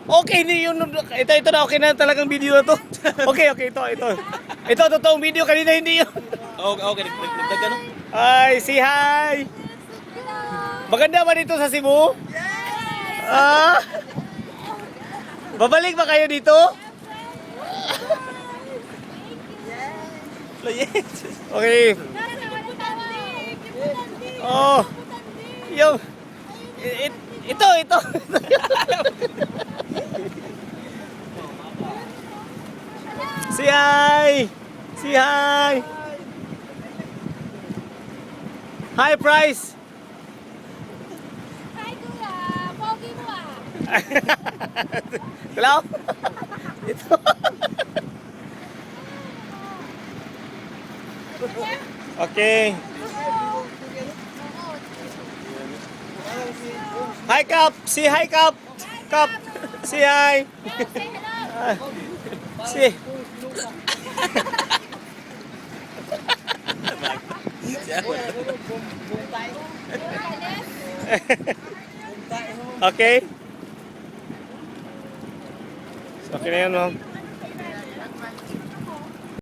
Okay, hindi yun. Ito na, okay na talagang video na to. Okay, ito. Ito, totoong video. Kanina hindi yun. Okay, nagdag ano? Ay, say hi. Maganda ba dito sa Cebu? Ah? Babalik ba kayo dito? Okay. Oh. Yung ito. Say hi. Say hi. Hi, Price. Hi, kuya. Pogi mo ah. Hello? Ito. Okay. Hi, Cup. Say hi, Cup. Cup. Say hi. Say hello. Say. Okay. So, okay na yun, ma'am.